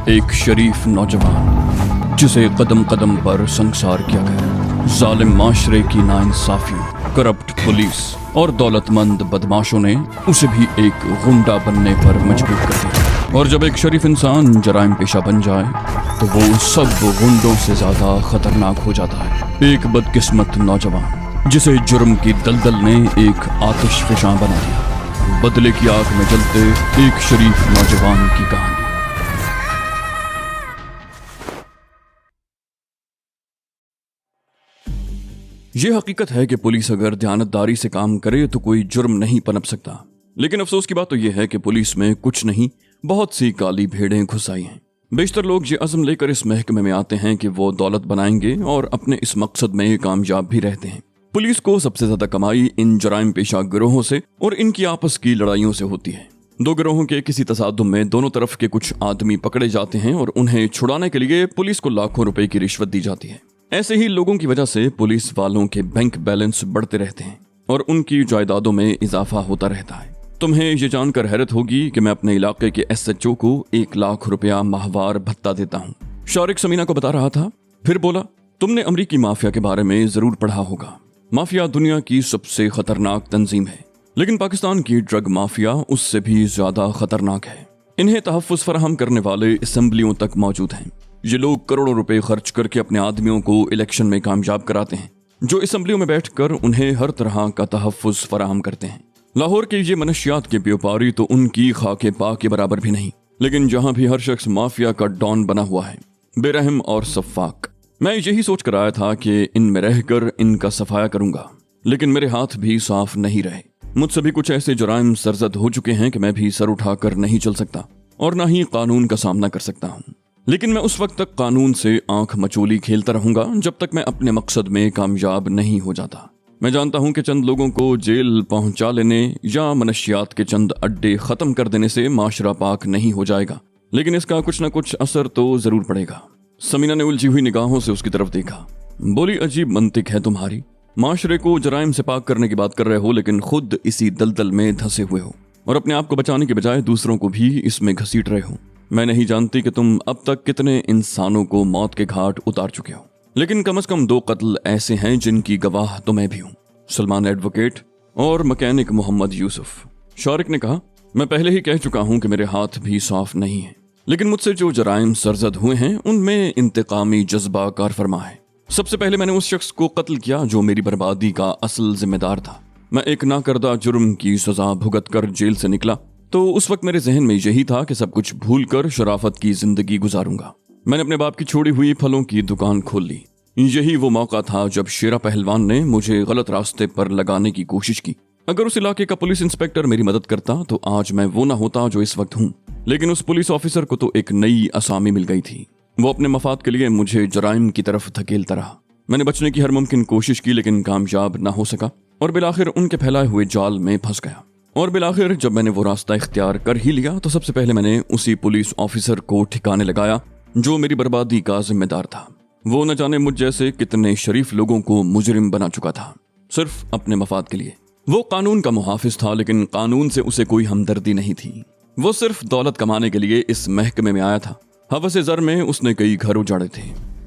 एक शरीफ नौजवान जिसे कदम कदम पर संसार किया गया। जालिम माशरे की नाइंसाफियों, करप्ट पुलिस और दौलतमंद बदमाशों ने उसे भी एक गुंडा बनने पर मजबूर कर दिया। और जब एक शरीफ इंसान जराइम पेशा बन जाए तो वो सब गुंडों से ज्यादा खतरनाक हो जाता है। एक बदकिस्मत नौजवान जिसे जुर्म की दलदल ने एक आतिशफशां बना दिया। बदले की आग में जलते एक शरीफ नौजवान की कहानी। ये हकीकत है कि पुलिस अगर दयानतदारी से काम करे तो कोई जुर्म नहीं पनप सकता। लेकिन अफसोस की बात तो यह है कि पुलिस में कुछ नहीं, बहुत सी काली भेड़ें घुस आई हैं। बेशतर लोग ये अज़्म लेकर इस महकमे में आते हैं कि वो दौलत बनाएंगे और अपने इस मकसद में कामयाब भी रहते हैं। पुलिस को सबसे ज्यादा कमाई इन जराइम पेशा गिरोहों से और इनकी आपस की लड़ाइयों से होती है। दो गिरोहों के किसी तसादुम में दोनों तरफ के कुछ आदमी पकड़े जाते हैं और उन्हें छुड़ाने के लिए पुलिस को लाखों रुपए की रिश्वत दी जाती है। ऐसे ही लोगों की वजह से पुलिस वालों के बैंक बैलेंस बढ़ते रहते हैं और उनकी जायदादों में इजाफा होता रहता है। तुम्हें ये जानकर हैरत होगी कि मैं अपने इलाके के SHO को 1 लाख रुपया माहवार भत्ता देता हूँ। शारिक समीना को बता रहा था, फिर बोला, तुमने अमरीकी माफिया के बारे में जरूर पढ़ा होगा। माफिया दुनिया की सबसे खतरनाक तंजीम है, लेकिन पाकिस्तान की ड्रग माफिया उससे भी ज्यादा खतरनाक है। इन्हें तहफ्फुज़ फराहम करने वाले असेंबलियों तक मौजूद हैं। ये लोग करोड़ों रुपए खर्च करके अपने आदमियों को इलेक्शन में कामयाब कराते हैं, जो असेंबलियों में बैठकर उन्हें हर तरह का तहफ्फुज़ फराहम करते हैं। लाहौर के ये मनशियात के व्यापारी तो उनकी खाके पा के बराबर भी नहीं, लेकिन जहां भी हर शख्स माफिया का डॉन बना हुआ है, बेरहम और सफ़ाक। मैं यही सोच कर आया था कि इनमें रहकर इनका सफाया करूंगा, लेकिन मेरे हाथ भी साफ नहीं रहे। मुझसे भी कुछ ऐसे जुराइम सरजद हो चुके हैं कि मैं भी सर उठाकर नहीं चल सकता और ना ही कानून का सामना कर सकता हूँ। लेकिन मैं उस वक्त तक कानून से आंख मचोली खेलता रहूंगा जब तक मैं अपने मकसद में कामयाब नहीं हो जाता। मैं जानता हूं कि चंद लोगों को जेल पहुंचा लेने या मनशियात के चंद अड्डे खत्म कर देने से माशरा पाक नहीं हो जाएगा, लेकिन इसका कुछ न कुछ असर तो जरूर पड़ेगा। समीना ने उलझी हुई निगाहों से उसकी तरफ देखा। बोली, अजीब मंतिक है तुम्हारी। माशरे को जराइम से पाक करने की बात कर रहे हो, लेकिन खुद इसी दलदल में धंसे हुए हो और अपने आप को बचाने के बजाय दूसरों को भी इसमें घसीट रहे हो। मैं नहीं जानती कि तुम अब तक कितने इंसानों को मौत के घाट उतार चुके हो, लेकिन कम से कम 2 कत्ल ऐसे हैं जिनकी गवाह तो मैं भी हूँ, सलमान एडवोकेट और मैकेनिक मोहम्मद यूसुफ। शारिक ने कहा, मैं पहले ही कह चुका हूँ कि मेरे हाथ भी साफ नहीं है, लेकिन मुझसे जो जराइम सरजद हुए हैं उनमें इंतकामी जज्बा कार फरमा है। सबसे पहले मैंने उस शख्स को कत्ल किया जो मेरी बर्बादी का असल जिम्मेदार था। मैं एक नाकर्दा जुर्म की सजा भुगत कर जेल से निकला तो उस वक्त मेरे जहन में यही था कि सब कुछ भूलकर शराफत की जिंदगी गुजारूंगा। मैंने अपने बाप की छोड़ी हुई फलों की दुकान खोल ली। यही वो मौका था जब शेरा पहलवान ने मुझे गलत रास्ते पर लगाने की कोशिश की। अगर उस इलाके का पुलिस इंस्पेक्टर मेरी मदद करता तो आज मैं वो ना होता जो इस वक्त हूँ। लेकिन उस पुलिस ऑफिसर को तो एक नई असामी मिल गई थी। वो अपने मफाद के लिए मुझे जराइम की तरफ धकेलता रहा। मैंने बचने की हर मुमकिन कोशिश की, लेकिन कामयाब ना हो सका और बिलाखिर उनके फैलाए हुए जाल में फंस गया। और बिलाखिर जब मैंने वो रास्ता इख्तियार कर ही लिया तो सबसे पहले मैंने उसी पुलिस ऑफिसर को ठिकाने लगाया जो मेरी बर्बादी का जिम्मेदार था। वो न जाने मुझ जैसे कितने शरीफ लोगों को मुजरिम बना चुका था, सिर्फ अपने मफाद के लिए। वो कानून का मुहाफिज था, लेकिन कानून से उसे कोई हमदर्दी नहीं थी। वो सिर्फ दौलत कमाने के लिए इस महकमे में आया था। हवस ज़र में उसने कई घर उजाड़े थे।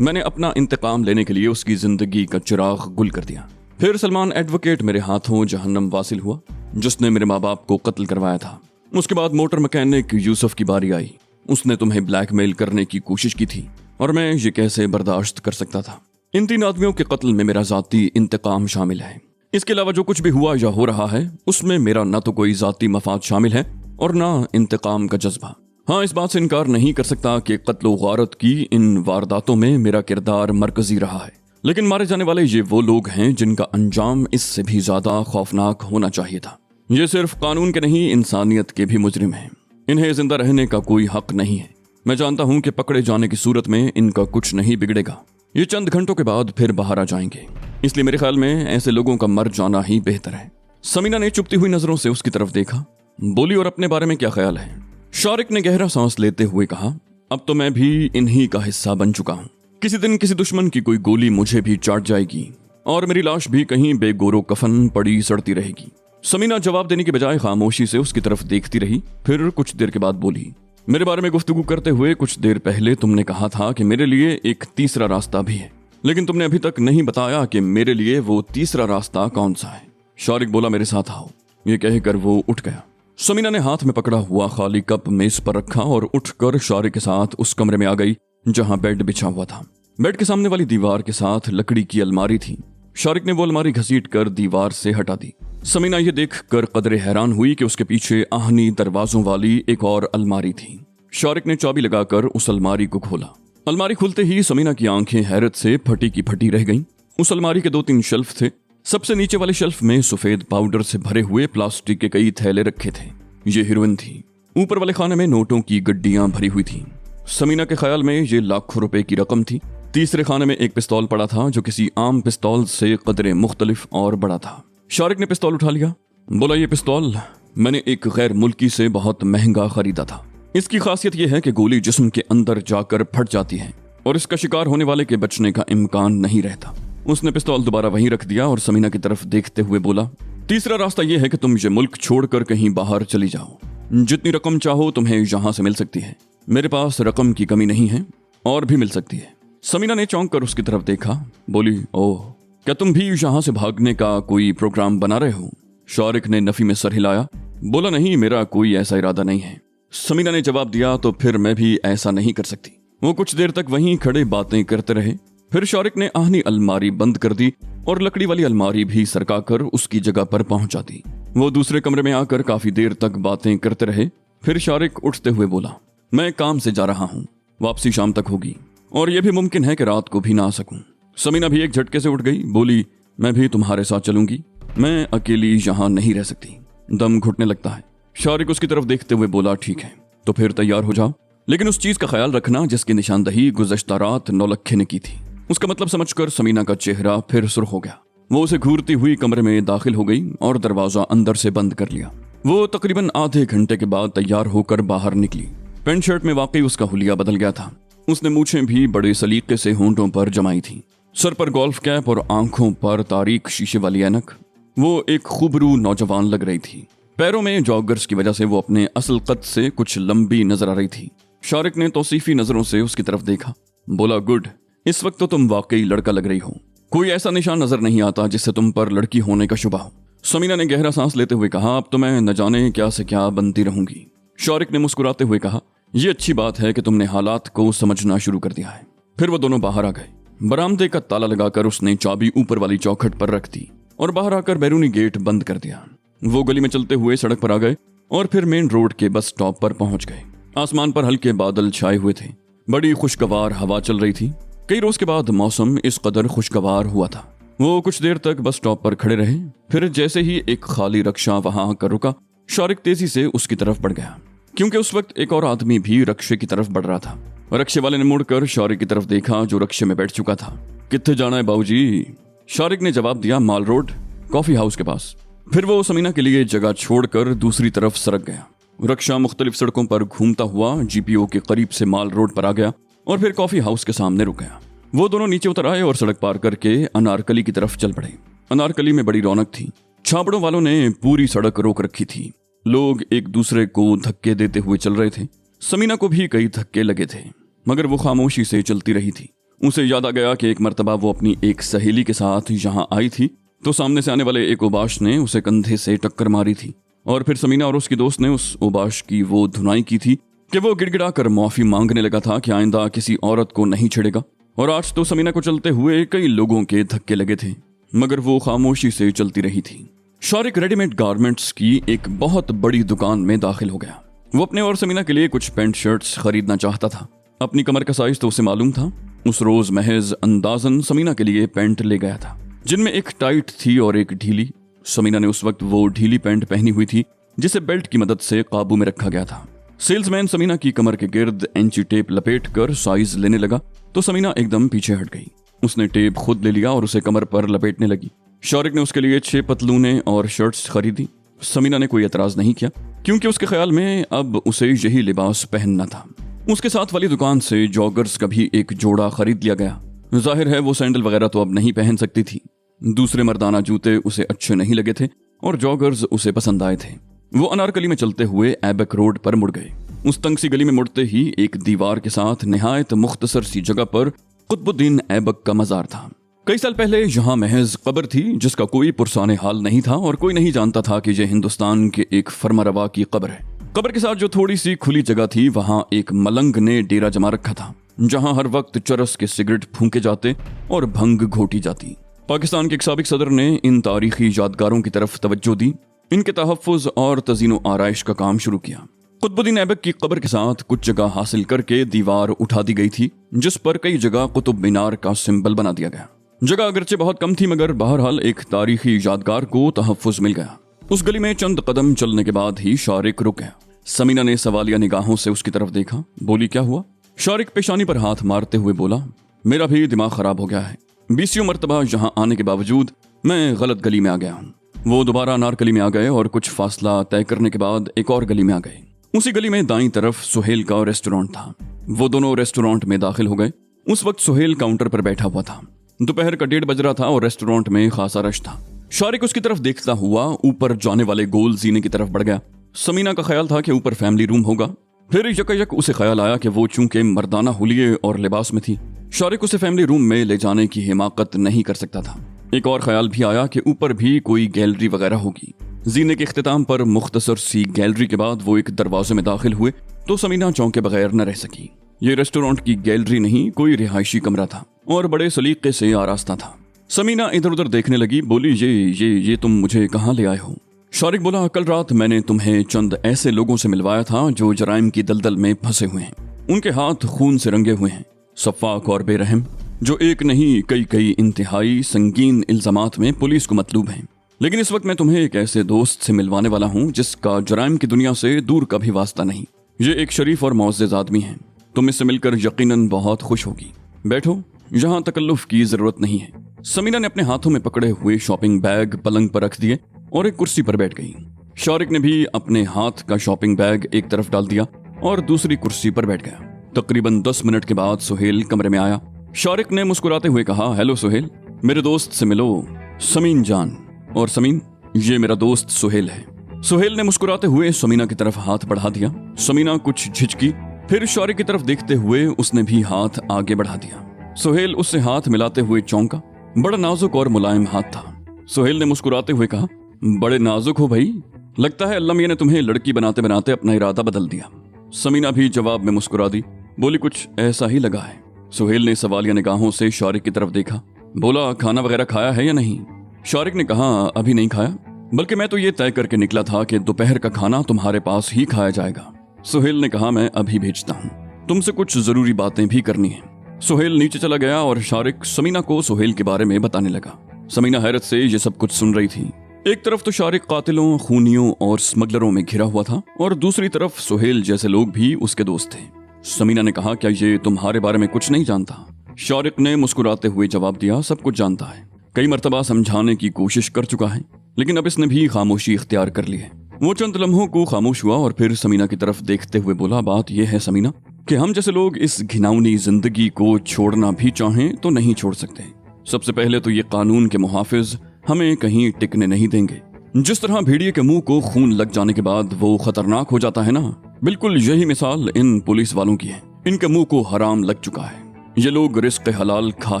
मैंने अपना इंतकाम लेने के लिए उसकी जिंदगी का चिराग गुल कर दिया। फिर सलमान एडवोकेट मेरे हाथों जहन्नम वासिल हुआ, जिसने मेरे माँ बाप को कत्ल करवाया था। उसके बाद मोटर मैकेनिक यूसुफ की बारी आई। उसने तुम्हें ब्लैकमेल करने की कोशिश की थी और मैं ये कैसे बर्दाश्त कर सकता था। इन 3 आदमियों के कत्ल में मेरा जाती इंतकाम शामिल है। इसके अलावा जो कुछ भी हुआ या हो रहा है उसमें मेरा न तो कोई जाती मफाद शामिल है और न इंतकाम का जज्बा। हाँ, इस बात से इनकार नहीं कर सकता कि कत्ल गारत की इन वारदातों में मेरा किरदार मरकजी रहा है, लेकिन मारे जाने वाले ये वो लोग हैं जिनका अंजाम इससे भी ज्यादा खौफनाक होना चाहिए था। ये सिर्फ कानून के नहीं, इंसानियत के भी मुजरिम हैं। इन्हें जिंदा रहने का कोई हक नहीं है। मैं जानता हूं कि पकड़े जाने की सूरत में इनका कुछ नहीं बिगड़ेगा। ये चंद घंटों के बाद फिर बाहर आ जाएंगे, इसलिए मेरे ख्याल में ऐसे लोगों का मर जाना ही बेहतर है। समीना ने चुपती हुई नजरों से उसकी तरफ देखा। बोली, और अपने बारे में क्या ख्याल है? शारिक ने गहरा सांस लेते हुए कहा, अब तो मैं भी इन्हीं का हिस्सा बन चुका हूँ। किसी दिन किसी दुश्मन की कोई गोली मुझे भी चाट जाएगी और मेरी लाश भी कहीं बेगोरो कफन पड़ी सड़ती रहेगी। समीना जवाब देने के बजाय खामोशी से उसकी तरफ देखती रही। फिर कुछ देर के बाद बोली, मेरे बारे में गुफ्तगू करते हुए कुछ देर पहले तुमने कहा था कि मेरे लिए एक तीसरा रास्ता भी है, लेकिन तुमने अभी तक नहीं बताया कि मेरे लिए वो तीसरा रास्ता कौन सा है। शारिक बोला, मेरे साथ आओ। ये कहकर वो उठ गया। समीना ने हाथ में पकड़ा हुआ खाली कप मेज पर रखा और उठकर शारिक के साथ उस कमरे में आ गई जहां बेड बिछा हुआ था। बेड के सामने वाली दीवार के साथ लकड़ी की अलमारी थी। शारिक ने वो अलमारी घसीट कर दीवार से हटा दी। समीना ये देखकर कदरे हैरान हुई कि उसके पीछे आहनी दरवाजों वाली एक और अलमारी थी। शारिक ने चाबी लगाकर उस अलमारी को खोला। अलमारी खुलते ही समीना की आंखें हैरत से फटी की फटी रह गईं। उस अलमारी के 2-3 शेल्फ थे। सबसे नीचे वाले शेल्फ में सफेद पाउडर से भरे हुए प्लास्टिक के कई थैले रखे थे। ये हीरोइन थी। ऊपर वाले खाने में नोटों की गड्डियां भरी हुई थी। समीना के ख्याल में ये लाखों रुपए की रकम थी। तीसरे खाने में एक पिस्तौल पड़ा था जो किसी आम पिस्तौल से कदरे मुख्तलिफ और बड़ा था। शारिक ने पिस्तौल उठा लिया। बोला, ये पिस्तौल मैंने एक गैर मुल्की से बहुत महंगा खरीदा था। इसकी खासियत यह है कि गोली जिस्म के अंदर जाकर फट जाती है और इसका शिकार होने वाले के बचने का इम्कान नहीं रहता। उसने पिस्तौल दोबारा वहीं रख दिया और समीना की तरफ देखते हुए बोला, तीसरा रास्ता यह है कि तुम ये मुल्क छोड़कर कहीं बाहर चली जाओ। जितनी रकम चाहो तुम्हें यहां से मिल सकती है। मेरे पास रकम की कमी नहीं है और भी मिल सकती है। समीना ने चौंक कर उसकी तरफ देखा। बोली, ओह, क्या तुम भी यहां से भागने का कोई प्रोग्राम बना रहे हो? शारिक ने नफी में सर हिलाया। बोला, नहीं, मेरा कोई ऐसा इरादा नहीं है। समीना ने जवाब दिया, तो फिर मैं भी ऐसा नहीं कर सकती। वो कुछ देर तक वहीं खड़े बातें करते रहे। फिर शारिक ने आहनी अलमारी बंद कर दी और लकड़ी वाली अलमारी भी सरकाकर उसकी जगह पर पहुंचा दी। वो दूसरे कमरे में आकर काफी देर तक बातें करते रहे। फिर शारिक उठते हुए बोला, मैं काम से जा रहा हूँ, वापसी शाम तक होगी और यह भी मुमकिन है कि रात को भी ना आ सकूं। समीना भी एक झटके से उठ गई। बोली, मैं भी तुम्हारे साथ चलूंगी। मैं अकेली यहाँ नहीं रह सकती, दम घुटने लगता है। शारिक उसकी तरफ देखते हुए बोला, ठीक है, तो फिर तैयार हो जाओ, लेकिन उस चीज का ख्याल रखना जिसकी निशानदही गुज़श्ता रात नौलक्खे ने की थी। उसका मतलब समझकर समीना का चेहरा फिर सुर्ख हो गया। वो उसे घूरती हुई कमरे में दाखिल हो गई और दरवाजा अंदर से बंद कर लिया। वो तकरीबन आधे घंटे के बाद तैयार होकर बाहर निकली। पेंट शर्ट में वाकई उसका हुलिया बदल गया था। उसने मूछें भी बड़े सलीके से होंठों पर जमाई थी। सर पर गोल्फ कैप और आंखों पर तारीक शीशे वाली ऐनक। वो एक खूबरू नौजवान लग रही थी। पैरों में जॉगर्स की वजह से वो अपने असल कद से कुछ लंबी नजर आ रही थी। शारिक ने तौसीफी नजरों से उसकी तरफ देखा। बोला, गुड, इस वक्त तो तुम वाकई लड़का लग रही हो। कोई ऐसा निशान नजर नहीं आता जिससे तुम पर लड़की होने का शुबा हो। समीना ने गहरा सांस लेते हुए कहा, अब तो मैं न जाने क्या से क्या बनती रहूंगी। शारिक ने मुस्कुराते हुए कहा, यह अच्छी बात है कि तुमने हालात को समझना शुरू कर दिया है। फिर वो दोनों बाहर आ गए। बरामदे का ताला लगाकर उसने चाबी ऊपर वाली चौखट पर रख दी और बाहर आकर बैरूनी गेट बंद कर दिया। वो गली में चलते हुए सड़क पर आ गए और फिर मेन रोड के बस स्टॉप पर पहुंच गए। आसमान पर हल्के बादल छाए हुए थे। बड़ी खुशगवार हवा चल रही थी। कई रोज के बाद मौसम इस कदर खुशगवार हुआ था। वो कुछ देर तक बस स्टॉप पर खड़े रहे। फिर जैसे ही एक खाली रक्षा वहां आकर रुका, शारिक तेजी से उसकी तरफ बढ़ गया, क्योंकि उस वक्त एक और आदमी भी रक्षे की तरफ बढ़ रहा था। रक्षे वाले ने मुड़कर शारिक की तरफ देखा जो रक्षे में बैठ चुका था। कित्थे जाना है बाबूजी? शारिक ने जवाब दिया, माल रोड, कॉफी हाउस के पास। फिर वो समीना के लिए जगह छोड़कर दूसरी तरफ सरक गया। रक्षा मुख्तलिफ सड़कों पर घूमता हुआ जीपीओ के करीब से माल रोड पर आ गया और फिर कॉफी हाउस के सामने रुक गया। वो दोनों नीचे उतर आए और सड़क पार करके अनारकली की तरफ चल पड़े। अनारकली में बड़ी रौनक थी। छापड़ों वालों ने पूरी सड़क रोक रखी थी। लोग एक दूसरे को धक्के देते हुए चल रहे थे। समीना को भी कई धक्के लगे थे, मगर वो खामोशी से चलती रही थी। उसे याद आ गया कि एक मर्तबा वो अपनी एक सहेली के साथ यहाँ आई थी तो सामने से आने वाले एक ओबाश ने उसे कंधे से टक्कर मारी थी और फिर समीना और उसकी दोस्त ने उस ओबाश की वो धुनाई की थी कि वो गिड़गिड़ा कर माफी मांगने लगा था कि आइंदा किसी औरत को नहीं छेड़ेगा। और आज तो समीना को चलते हुए कई लोगों के धक्के लगे थे, मगर वो खामोशी से चलती रही थी। शारिक रेडीमेड गारमेंट्स की एक बहुत बड़ी दुकान में दाखिल हो गया। वो अपने और समीना के लिए कुछ पैंट शर्ट्स खरीदना चाहता था। अपनी कमर का साइज तो उसे मालूम था। उस रोज महज अंदाजन समीना के लिए पैंट ले गया था, जिनमें एक टाइट थी और एक ढीली। समीना ने उस वक्त वो ढीली पैंट पहनी हुई थी जिसे बेल्ट की मदद से काबू में रखा गया था। सेल्समैन समीना की कमर के गिर्द इंची टेप लपेट कर साइज लेने लगा तो समीना एकदम पीछे हट गई। उसने टेप खुद ले लिया और उसे कमर पर लपेटने लगी। शारिक ने उसके लिए 6 पतलूनें और शर्ट्स खरीदी। समीना ने कोई एतराज नहीं किया, क्योंकि उसके ख्याल में अब उसे यही लिबास पहनना था। उसके साथ वाली दुकान से जॉगर्स का भी एक जोड़ा खरीद लिया गया। जाहिर है वो सैंडल वगैरह तो अब नहीं पहन सकती थी। दूसरे मर्दाना जूते उसे अच्छे नहीं लगे थे और जॉगर्स उसे पसंद आए थे। वो अनारकली में चलते हुए एबक रोड पर मुड़ गए। उस तंग सी गली में मुड़ते ही एक दीवार के साथ निहायत मुख्तसर सी जगह पर कुतुबुद्दीन ऐबक का मजार था। कई साल पहले यहाँ महज कब्र थी जिसका कोई पुरसाने हाल नहीं था और कोई नहीं जानता था कि यह हिंदुस्तान के एक फरमारवा की कब्र है। कब्र के साथ जो थोड़ी सी खुली जगह थी वहाँ एक मलंग ने डेरा जमा रखा था, जहाँ हर वक्त चरस के सिगरेट फूंके जाते और भंग घोटी जाती। पाकिस्तान के एक साबिक सदर ने इन तारीखी यादगारों की तरफ तवज्जो दी, इनके तहफ़्फ़ुज़ और तज़ीनो आराइश का काम शुरू किया। कुतुबुद्दीन ऐबक की कब्र के साथ कुछ जगह हासिल करके दीवार उठा दी गई थी, जिस पर कई जगह कुतुब मीनार का सिंबल बना दिया गया। जगह अगरचे बहुत कम थी, मगर बहरहाल एक तारीखी यादगार को तहफ़्फ़ुज़ मिल गया। उस गली में चंद कदम चलने के बाद ही शारिक रुक गया। समीना ने सवालिया निगाहों से उसकी तरफ देखा, बोली क्या हुआ? शारिक पेशानी पर हाथ मारते हुए बोला, मेरा भी दिमाग खराब हो गया है। 20 मरतबा यहाँ आने के बावजूद मैं गलत गली में आ गया हूँ। वो दोबारा अनारकली में आ गए और कुछ फासला तय करने के बाद एक और गली में आ गए। उसी गली में दाईं तरफ सुहेल का रेस्टोरेंट था। वो दोनों रेस्टोरेंट में दाखिल हो गए। उस वक्त सुहेल काउंटर पर बैठा हुआ था। दोपहर का 1:30 बज रहा था और रेस्टोरेंट में खासा रश था। शारिक उसकी तरफ देखता हुआ ऊपर जाने वाले गोल जीने की तरफ बढ़ गया। समीना का ख्याल था कि ऊपर फैमिली रूम होगा। फिर यकयक उसे ख्याल आया कि वो चूंकि मर्दाना हुलिये और लिबास में थी, शारिक उसे फैमिली रूम में ले जाने की हिमाकत नहीं कर सकता था। एक और ख्याल भी आया कि ऊपर भी कोई गैलरी वगैरह होगी। जीने के इख्तिताम पर मुख्तसर सी गैलरी के बाद वो एक दरवाजे में दाखिल हुए तो समीना चौंके बगैर न रह सकी। ये रेस्टोरेंट की गैलरी नहीं, कोई रिहायशी कमरा था और बड़े सलीके से आरास्ता था। समीना इधर उधर देखने लगी, बोली ये तुम मुझे कहाँ ले आए हो? शारिक बोला, कल रात मैंने तुम्हें चंद ऐसे लोगों से मिलवाया था जो जराइम की दलदल में फंसे हुए हैं। उनके हाथ खून से रंगे हुए हैं, सफ़ाक और बेरहम, जो एक नहीं कई इंतहाई संगीन इल्जामात में पुलिस को मतलूब हैं। लेकिन इस वक्त मैं तुम्हें एक ऐसे दोस्त से मिलवाने वाला हूँ जिसका जराइम की दुनिया से दूर का भी वास्ता नहीं। ये एक शरीफ और मुअज़्ज़ज़ आदमी है। तुम इससे मिलकर यकीनन बहुत खुश होगी। बैठो, यहाँ तकल्लुफ की जरूरत नहीं है। समीना ने अपने हाथों में पकड़े हुए शॉपिंग बैग पलंग पर रख दिए और एक कुर्सी पर बैठ गई। शारिक ने भी अपने हाथ का शॉपिंग बैग एक तरफ डाल दिया और दूसरी कुर्सी पर बैठ गया। तकरीबन 10 मिनट के बाद सुहेल कमरे में आया। शारिक ने मुस्कुराते हुए कहा, हेलो सुहेल, मेरे दोस्त से मिलो, समीन जान। और समीन, ये मेरा दोस्त सुहेल है। सुहेल ने मुस्कुराते हुए समीना की तरफ हाथ बढ़ा दिया। समीना कुछ झिझकी, फिर शारिक की तरफ देखते हुए उसने भी हाथ आगे बढ़ा दिया। सुहेल उससे हाथ मिलाते हुए चौंका। बड़ा नाजुक और मुलायम हाथ था। सुहेल ने मुस्कुराते हुए कहा, बड़े नाजुक हो भाई, लगता है अल्लाह मियां ने तुम्हें लड़की बनाते बनाते अपना इरादा बदल दिया। समीना भी जवाब में मुस्कुरा दी, बोली कुछ ऐसा ही लगा है। सुहेल ने सवालिया निगाहों से शारिक की तरफ देखा, बोला खाना वगैरह खाया है या नहीं? शारिक ने कहा, अभी नहीं खाया, बल्कि मैं तो ये तय करके निकला था कि दोपहर का खाना तुम्हारे पास ही खाया जाएगा। सुहेल ने कहा, मैं अभी भेजता हूँ, तुमसे कुछ जरूरी बातें भी करनी है। सुहेल नीचे चला गया और शारिक समीना को सुहेल के बारे में बताने लगा। समीना हैरत से ये सब कुछ सुन रही थी। एक तरफ तो शारिक कातिलों, खूनियों और स्मगलरों में घिरा हुआ था और दूसरी तरफ सुहेल जैसे लोग भी उसके दोस्त थे। समीना ने कहा, क्या ये तुम्हारे बारे में कुछ नहीं जानता? शारिक ने मुस्कुराते हुए जवाब दिया, सब कुछ जानता है। कई मर्तबा समझाने की कोशिश कर चुका है, लेकिन अब इसने भी खामोशी इख्तियार कर ली है। वो चंद लम्हों को खामोश हुआ और फिर समीना की तरफ देखते हुए बोला, बात यह है समीना कि हम जैसे लोग इस घिनौनी जिंदगी को छोड़ना भी चाहें तो नहीं छोड़ सकते। सबसे पहले तो ये कानून के मुहाफिज हमें कहीं टिकने नहीं देंगे। जिस तरह भेड़िए के मुंह को खून लग जाने के बाद वो खतरनाक हो जाता है ना, बिल्कुल यही मिसाल इन पुलिस वालों की है। इनके मुंह को हराम लग चुका है। ये लोग रिस्क हलाल खा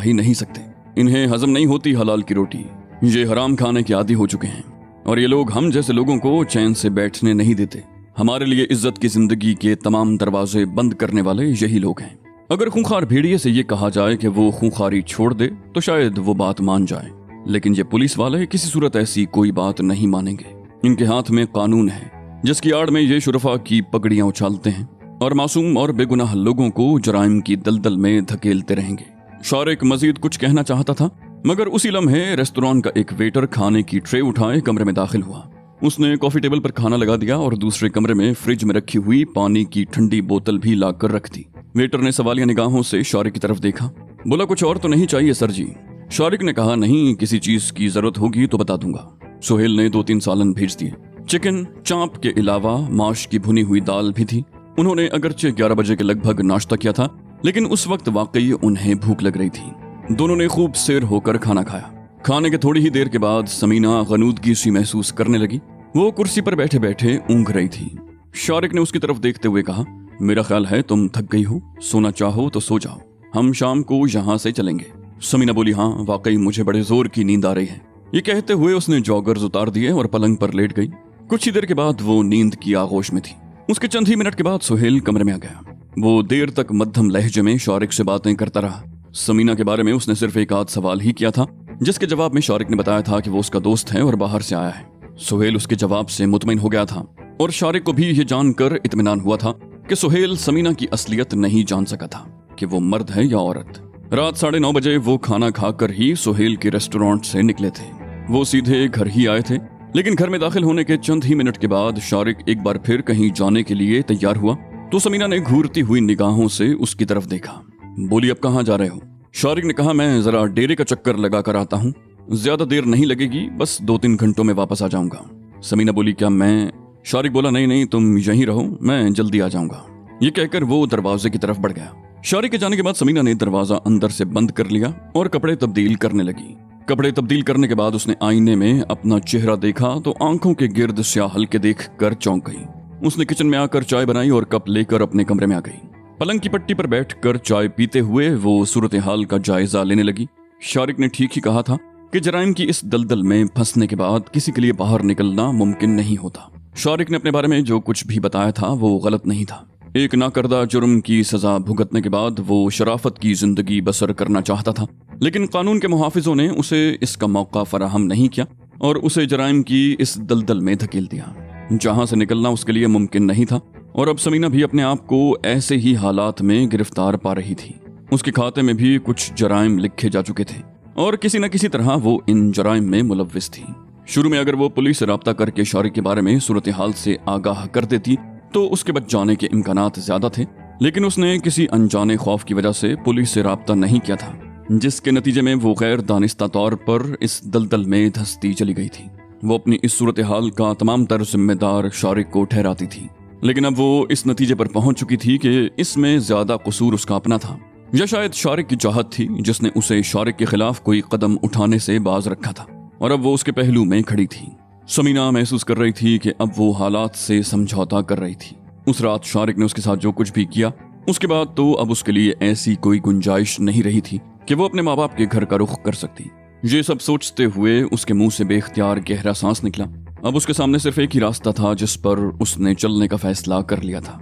ही नहीं सकते। इन्हें हजम नहीं होती हलाल की रोटी। ये हराम खाने के आदी हो चुके हैं और ये लोग हम जैसे लोगों को चैन से बैठने नहीं देते। हमारे लिए इज्जत की जिंदगी के तमाम दरवाजे बंद करने वाले यही लोग हैं। अगर खूंखार भेड़िए से ये कहा जाए कि वो खूंखारी छोड़ दे तो शायद वो बात मान जाए, लेकिन ये पुलिस वाले किसी सूरत ऐसी कोई बात नहीं मानेंगे। इनके हाथ में कानून है जिसकी आड़ में ये शुरफा की पगड़ियां उछालते हैं और मासूम और बेगुनाह लोगों को जराइम की दलदल में धकेलते रहेंगे। शारिक मजीद कुछ कहना चाहता था, मगर उसी लम्हे रेस्टोरेंट का एक वेटर खाने की ट्रे उठाए कमरे में दाखिल हुआ। उसने कॉफी टेबल पर खाना लगा दिया और दूसरे कमरे में फ्रिज में रखी हुई पानी की ठंडी बोतल भी लाकर रख दी। वेटर ने सवालिया निगाहों से शारिक की तरफ देखा, बोला कुछ और तो नहीं चाहिए सर जी? शारिक ने कहा, नहीं, किसी चीज की जरूरत होगी तो बता दूंगा। सुहेल ने 2-3 सालन भेज दिए। चिकन चांप के अलावा माश की भुनी हुई दाल भी थी। उन्होंने अगरचे 11 बजे के लगभग नाश्ता किया था, लेकिन उस वक्त वाकई उन्हें भूख लग रही थी। दोनों ने खूब सेर होकर खाना खाया। खाने के थोड़ी ही देर के बाद समीना गनूदगी सी महसूस करने लगी। वो कुर्सी पर बैठे बैठे ऊँघ रही थी। शारिक ने उसकी तरफ देखते हुए कहा, मेरा ख्याल है तुम थक गई हो, सोना चाहो तो सो जाओ, हम शाम को यहाँ से चलेंगे। समीना बोली, हाँ वाकई मुझे बड़े जोर की नींद आ रही है। ये कहते हुए उसने जॉगर्स उतार दिए और पलंग पर लेट गई। कुछ ही देर के बाद वो नींद की आगोश में थी। उसके चंद ही मिनट के बाद सुहेल कमरे में आ गया। वो देर तक मध्यम लहजे में शारिक से बातें करता रहा। समीना के बारे में उसने सिर्फ एक आध सवाल ही किया था, जिसके जवाब में शारिक ने बताया था कि वो उसका दोस्त है और बाहर से आया है। सुहेल उसके जवाब से मुतमईन हो गया था और शारिक को भी ये जानकर इत्मीनान हुआ था कि सुहेल समीना की असलियत नहीं जान सका था कि वो मर्द है या औरत। रात 9:30 बजे वो खाना खाकर ही सुहेल के रेस्टोरेंट से निकले थे। वो सीधे घर ही आए थे, लेकिन घर में दाखिल होने के चंद ही मिनट के बाद शारिक एक बार फिर कहीं जाने के लिए तैयार हुआ तो समीना ने घूरती हुई निगाहों से उसकी तरफ देखा। बोली, अब कहाँ जा रहे हो? शारिक ने कहा, मैं जरा डेरे का चक्कर लगा कर आता हूँ, ज्यादा देर नहीं लगेगी, बस 2-3 घंटों में वापस आ जाऊंगा। समीना बोली, क्या मैं? शारिक बोला, नहीं तुम यहीं रहो, मैं जल्दी आ जाऊंगा। ये कहकर वो दरवाजे की तरफ बढ़ गया। शारिक के जाने के बाद समीना ने दरवाजा अंदर से बंद कर लिया और कपड़े तब्दील करने लगी। कपड़े तब्दील करने के बाद उसने आईने में अपना चेहरा देखा तो आंखों के गिर्द स्याह हल्के देख कर चौंक गई। उसने किचन में आकर चाय बनाई और कप लेकर अपने कमरे में आ गई। पलंग की पट्टी पर बैठकर चाय पीते हुए वो सूरत हाल का जायजा लेने लगी। शारिक ने ठीक ही कहा था कि जराइम की इस दलदल में फंसने के बाद किसी के लिए बाहर निकलना मुमकिन नहीं होता। शारिक ने अपने बारे में जो कुछ भी बताया था वो गलत नहीं था। एक नाकर्दा जुर्म की सजा भुगतने के बाद वो शराफत की जिंदगी बसर करना चाहता था, लेकिन कानून के मुहाफिजों ने उसे इसका मौका फराहम नहीं किया और उसे जराइम की इस दलदल में धकेल दिया जहां से निकलना उसके लिए मुमकिन नहीं था। और अब समीना भी अपने आप को ऐसे ही हालात में गिरफ्तार पा रही थी। उसके खाते में भी कुछ जराइम लिखे जा चुके थे और किसी न किसी तरह वो इन जराइम में मुलव्विस थी। शुरू में अगर वो पुलिस से राब्ता करके शारिक के बारे में सूरत हाल से आगाह कर देती तो उसके बच जाने के इम्कानात ज्यादा थे, लेकिन उसने किसी अनजाने खौफ की वजह से पुलिस से राब्ता नहीं किया था, जिसके नतीजे में वो गैर दानिस्ता तौर पर इस दलदल में धंसती चली गई थी। वो अपनी इस सूरत हाल का तमाम तर जिम्मेदार शारिक को ठहराती थी, लेकिन अब वो इस नतीजे पर पहुंच चुकी थी कि इसमें ज्यादा कसूर उसका अपना था, या शायद शारिक की चाहत थी जिसने उसे शारिक के खिलाफ कोई कदम उठाने से बाज रखा था और अब वो उसके पहलू में खड़ी थी। समीना महसूस कर रही थी कि अब वो हालात से समझौता कर रही थी। उस रात शारिक ने उसके साथ जो कुछ भी किया, उसके बाद तो अब उसके लिए ऐसी कोई गुंजाइश नहीं रही थी कि वो अपने माँ बाप के घर का रुख कर सकती। ये सब सोचते हुए उसके मुंह से बेख्तियार गहरा सांस निकला। अब उसके सामने सिर्फ एक ही रास्ता था जिस पर उसने चलने का फैसला कर लिया था।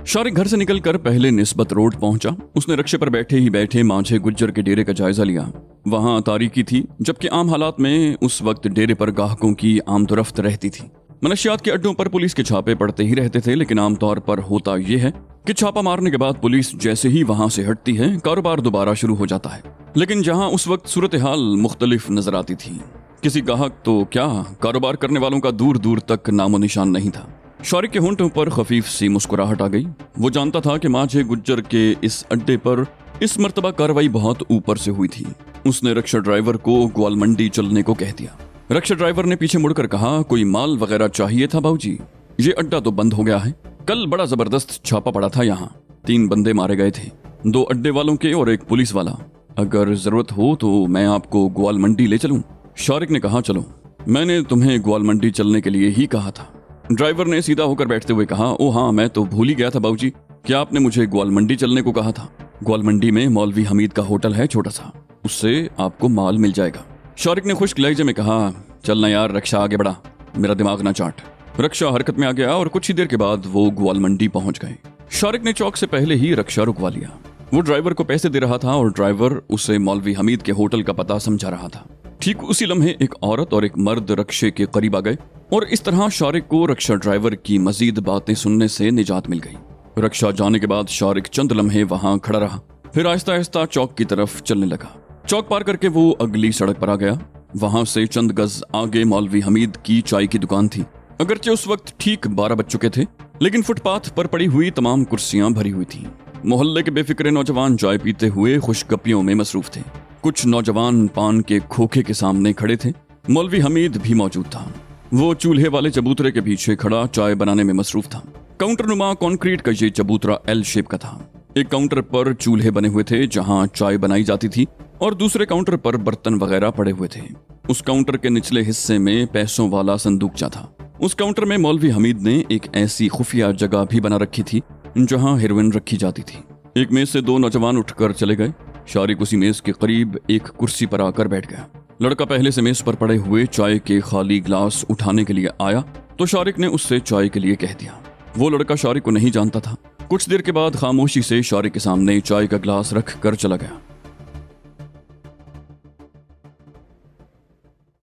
शारिक घर से निकलकर पहले निस्बत रोड पहुंचा। उसने रिक्शे पर बैठे ही बैठे मांझे गुज्जर के डेरे का जायजा लिया। वहां तारीकी थी, जबकि आम हालात में उस वक्त डेरे पर गाहकों की आमदोरफ्त रहती थी। मनशियात के अड्डों पर पुलिस के छापे पड़ते ही रहते थे, लेकिन आमतौर पर होता यह है कि छापा मारने के बाद पुलिस जैसे ही वहां से हटती है, कारोबार दोबारा शुरू हो जाता है। लेकिन जहां उस वक्त सूरत हाल मुख्तलिफ नजर आती थी। किसी गाहक तो क्या, कारोबार करने वालों का दूर दूर तक नामो निशान नहीं था। शारिक के होंठों पर खफीफ सी मुस्कुराहट आ गई। वो जानता था कि मांझे गुज्जर के इस अड्डे पर इस मर्तबा कार्रवाई बहुत ऊपर से हुई थी। उसने रिक्शा ड्राइवर को ग्वाल मंडी चलने को कह दिया। रिक्शा ड्राइवर ने पीछे मुड़कर कहा, कोई माल वगैरह चाहिए था बाबूजी? ये अड्डा तो बंद हो गया है, कल बड़ा जबरदस्त छापा पड़ा था यहाँ, 3 बंदे मारे गए थे, 2 अड्डे वालों के और 1 पुलिस वाला। अगर जरूरत हो तो मैं आपको ग्वाल मंडी ले चलूं? शारिक ने कहा, चलो, मैंने तुम्हें ग्वाल मंडी चलने के लिए ही कहा था। ड्राइवर ने सीधा होकर बैठते हुए कहा, ओ हाँ, मैं तो भूल ही गया था बाबूजी, क्या आपने मुझे ग्वाल मंडी चलने को कहा था? ग्वाल मंडी में मौलवी हमीद का होटल है छोटा सा, उससे आपको माल मिल जाएगा। शारिक ने खुश्क लहजे में कहा, चलना यार, रक्षा आगे बढ़ा, मेरा दिमाग ना चाट। रक्षा हरकत में आ गया और कुछ ही देर के बाद वो ग्वाल मंडी पहुंच गए। शारिक ने चौक से पहले ही रक्षा रुकवा लिया। वो ड्राइवर को पैसे दे रहा था और ड्राइवर उसे मौलवी हमीद के होटल का पता समझा रहा था। ठीक उसी लम्हे एक औरत और एक मर्द रक्षे के करीब आ गए और इस तरह शारिक को रक्षा ड्राइवर की मजीद बातें सुनने से निजात मिल गई। रक्षा जाने के बाद शारिक चंद लम्हे वहां खड़ा रहा, फिर आहिस्ता आहिस्ता चौक की तरफ चलने लगा। चौक पार करके वो अगली सड़क पर आ गया। वहां से चंद गज आगे मौलवी हमीद की चाय की दुकान थी। अगरचे उस वक्त ठीक 12 बज चुके थे, लेकिन फुटपाथ पर पड़ी हुई तमाम कुर्सियां भरी हुई थी। मोहल्ले के बेफिक्रे नौजवान चाय पीते हुए खुशगपियों में मसरूफ थे। कुछ नौजवान पान के खोखे के सामने खड़े थे। मौलवी हमीद भी मौजूद था। वो चूल्हे वाले चबूतरे के पीछे खड़ा चाय बनाने में मसरूफ था। काउंटर नुमा कंक्रीट का ये चबूतरा एल शेप का था। एक काउंटर पर चूल्हे बने हुए थे जहां चाय बनाई जाती थी और दूसरे काउंटर पर बर्तन वगैरह पड़े हुए थे। उस काउंटर के निचले हिस्से में पैसों वाला संदूकचा था। उस काउंटर में मौलवी हमीद ने एक ऐसी खुफिया जगह भी बना रखी थी जहां हेरोइन रखी जाती थी। एक मेज से 2 नौजवान उठकर चले गए। शारिक उसी मेज के करीब एक कुर्सी पर आकर बैठ गया। लड़का पहले से मेज पर पड़े हुए चाय के खाली ग्लास उठाने के लिए आया तो शारिक ने उससे चाय के लिए कह दिया। वो लड़का शारिक को नहीं जानता था। कुछ देर के बाद खामोशी से शारिक के सामने चाय का ग्लास रख कर चला गया।